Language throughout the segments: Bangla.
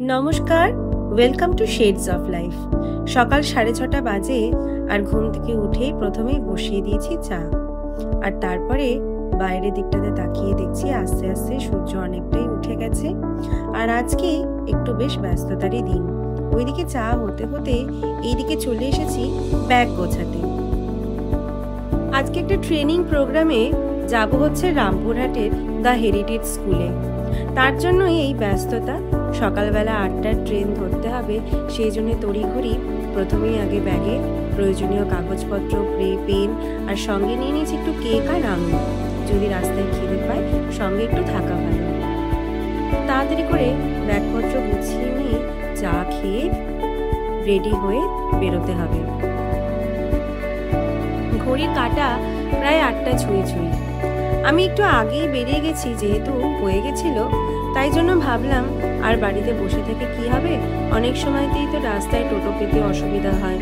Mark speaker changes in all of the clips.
Speaker 1: নমস্কার, welcome to shades of life. সকাল 6:30 বাজে আর ঘুম থেকে উঠেই প্রথমেই বসিয়ে দিয়েছি চা। আর তারপরে বাইরের দিকটাতে তাকিয়ে দেখছি আস্তে আস্তে সূর্য অনেকটাই উঠে গেছে। আর আজকে একটু বেশ ব্যস্ততারই দিন। ওইদিকে চা হতে হতে এইদিকে চলে এসেছি ব্যাগ গোছাতে। আজকে একটা ট্রেনিং প্রোগ্রামে যাব হচ্ছে রামপুরহাটের দ্য হেরিটেজ স্কুলে। তার জন্যই এই ব্যস্ততা। সকালবেলা 8টার ট্রেন ধরতে হবে, সেই জন্য তড়িঘড়ি প্রথমেই আগে ব্যাগে প্রয়োজনীয় কাগজপত্র, পেন আর সঙ্গে নিয়ে নিয়েছি একটু কেক আর আঙুর। যদি রাস্তায় খিদে পায় সঙ্গে একটু থাকা ভালো। তাড়াতাড়ি করে ব্যাগপত্র গুছিয়ে নিয়ে চা খেয়ে রেডি হয়ে বেরোতে হবে। ঘড়ির কাঁটা প্রায় 8টা ছুঁই। আমি একটু আগেই বেরিয়ে গেছি, যেহেতু হয়ে গেছিল, তাই জন্য ভাবলাম আর বাড়িতে বসে থেকে কি হবে, অনেক সময়তেই তো রাস্তায় টোটো পেতে অসুবিধা হয়,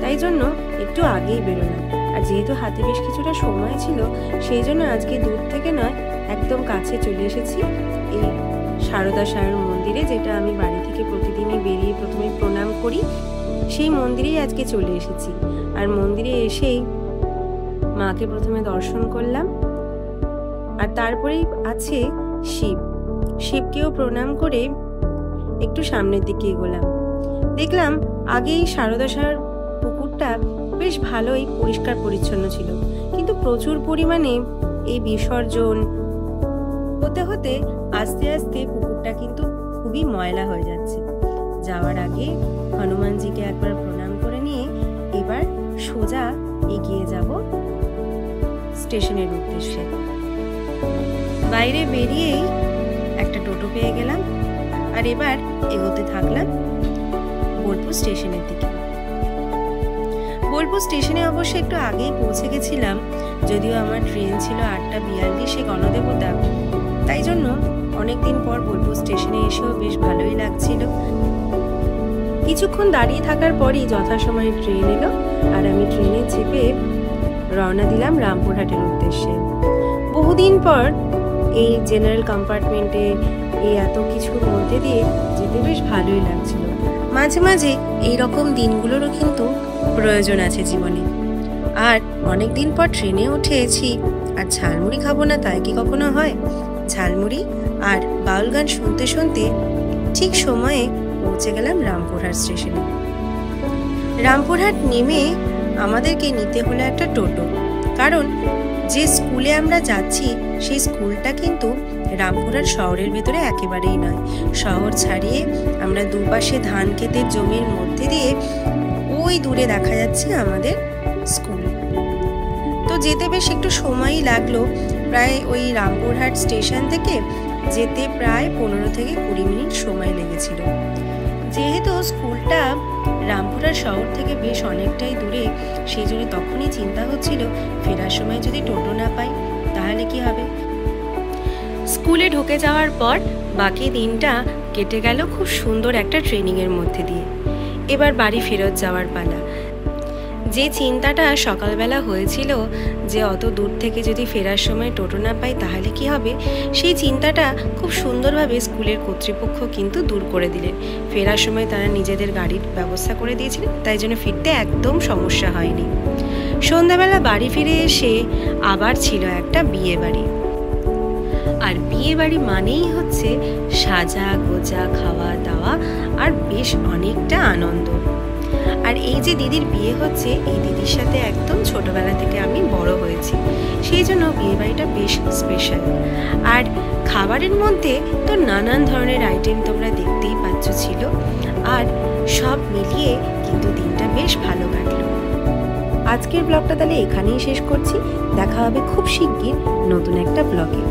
Speaker 1: তাই জন্য একটু আগেই বেরোলাম। আর যেহেতু হাতে বেশ কিছুটা সময় ছিল, সেই জন্য আজকে দূর থেকে নয়, একদম কাছে চলে এসেছি এই সারদা সায়র মন্দিরে, যেটা আমি বাড়ি থেকে প্রতিদিনই বেরিয়ে প্রথমে প্রণাম করি। সেই মন্দিরেই আজকে চলে এসেছি। আর মন্দিরে এসেই মাকে প্রথমে দর্শন করলাম, আর তারপরেই আছে শিবকেও প্রণাম করে একটু সামনের দিকে এগোলাম। দেখলাম আগেই সারদা সায়র পুকুরটা বেশ ভালোই পরিষ্কার পরিচ্ছন্ন ছিল, কিন্তু প্রচুর পরিমাণে এই বিসর্জন হতে হতে আস্তে আস্তে পুকুরটা কিন্তু খুবই ময়লা হয়ে যাচ্ছে। যাওয়ার আগে হনুমানজিকে একবার প্রণাম করে নিয়ে এবার সোজা এগিয়ে যাব স্টেশনের উদ্দেশ্যে। বাইরে বেরিয়েই একটা টোটো পেয়ে গেলাম, আর এবার এগোতে থাকলাম বোলপুর স্টেশনের দিকে। বোলপুর স্টেশনে অবশ্য একটু আগেই পৌঁছে গেছিলাম, যদিও আমার ট্রেন ছিল 8:42 গণদেবতা, তাই জন্য অনেকদিন পর বোলপুর স্টেশনে এসেও বেশ ভালোই লাগছিল। কিছুক্ষণ দাঁড়িয়ে থাকার পরই যথাসময়ে ট্রেন এলো, আর আমি ট্রেনে চেপে রওনা দিলাম রামপুরহাটের উদ্দেশ্যে। বহুদিন পর এই জেনারেল কম্পার্টমেন্টে এই এত কিছুর মধ্যে দিয়ে যেতে বেশ ভালোই লাগছিল। মাঝে মাঝে এইরকম দিনগুলোরও কিন্তু প্রয়োজন আছে জীবনে। আর অনেক দিন পর ট্রেনে উঠেছি, আর ঝালমুড়ি খাবো না তাই কি কখনো হয়? ঝালমুড়ি আর বাউল গান শুনতে শুনতে ঠিক সময়ে পৌঁছে গেলাম রামপুরহাট স্টেশনে। রামপুরহাট নেমে আমাদেরকে নিতে হলো একটা টোটো, কারণ যে স্কুলে আমরা যাচ্ছি সেই স্কুলটা কিন্তু রামপুরহাট শহরের ভেতরে একেবারেই নয়। শহর ছাড়িয়ে আমরা দুপাশে ধান ক্ষেতের জমির মধ্যে দিয়ে ওই দূরে দেখা যাচ্ছে আমাদের স্কুল। তো যেতে বেশ একটু সময়ই লাগলো। প্রায় ওই রামপুরহাট স্টেশন থেকে যেতে প্রায় 15 থেকে 20 মিনিট সময় লেগেছিল। যেহেতু স্কুলটা রামপুরহাট শহর থেকে বেশ অনেকটাই দূরে, সেই জন্য তখনই চিন্তা হচ্ছিল ফেরার সময় যদি টোটো না পাই তাহলে কি হবে। স্কুলে ঢুকে যাওয়ার পর বাকি দিনটা কেটে গেল খুব সুন্দর একটা ট্রেনিংয়ের মধ্যে দিয়ে। এবার বাড়ি ফেরত যাওয়ার পালা। যে চিন্তাটা সকালবেলা হয়েছিল যে অত দূর থেকে যদি ফেরার সময় টোটো না পাই তাহলে কি হবে, সেই চিন্তাটা খুব সুন্দরভাবে স্কুলের কর্তৃপক্ষ কিন্তু দূর করে দিলেন। ফেরার সময় তারা নিজেদের গাড়ির ব্যবস্থা করে দিয়েছিলেন, তাই জন্য ফিরতে একদম সমস্যা হয়নি। সন্ধ্যাবেলা বাড়ি ফিরে এসে আবার ছিল একটা বিয়ে বাড়ি। আর বিয়ে বাড়ি মানেই হচ্ছে সাজা গোজা, খাওয়া দাওয়া আর বেশ অনেকটা আনন্দ। আর এই যে দিদির বিয়ে হচ্ছে, এই দিদির সাথে একদম ছোটবেলা থেকে আমি বড় হয়েছি, সেই জন্য বিয়ে বাড়িটা বেশ স্পেশাল। আর খাবারের মধ্যে তো নানান ধরনের আইটেম তোমরা দেখতেই পাচ্ছ ছিল, আর সব মিলিয়ে কিন্তু দিনটা বেশ ভালো কাটলো। আজকের ব্লগটা তাহলে এখানেই শেষ করছি। দেখা হবে খুব শিগগির নতুন একটা ব্লগে।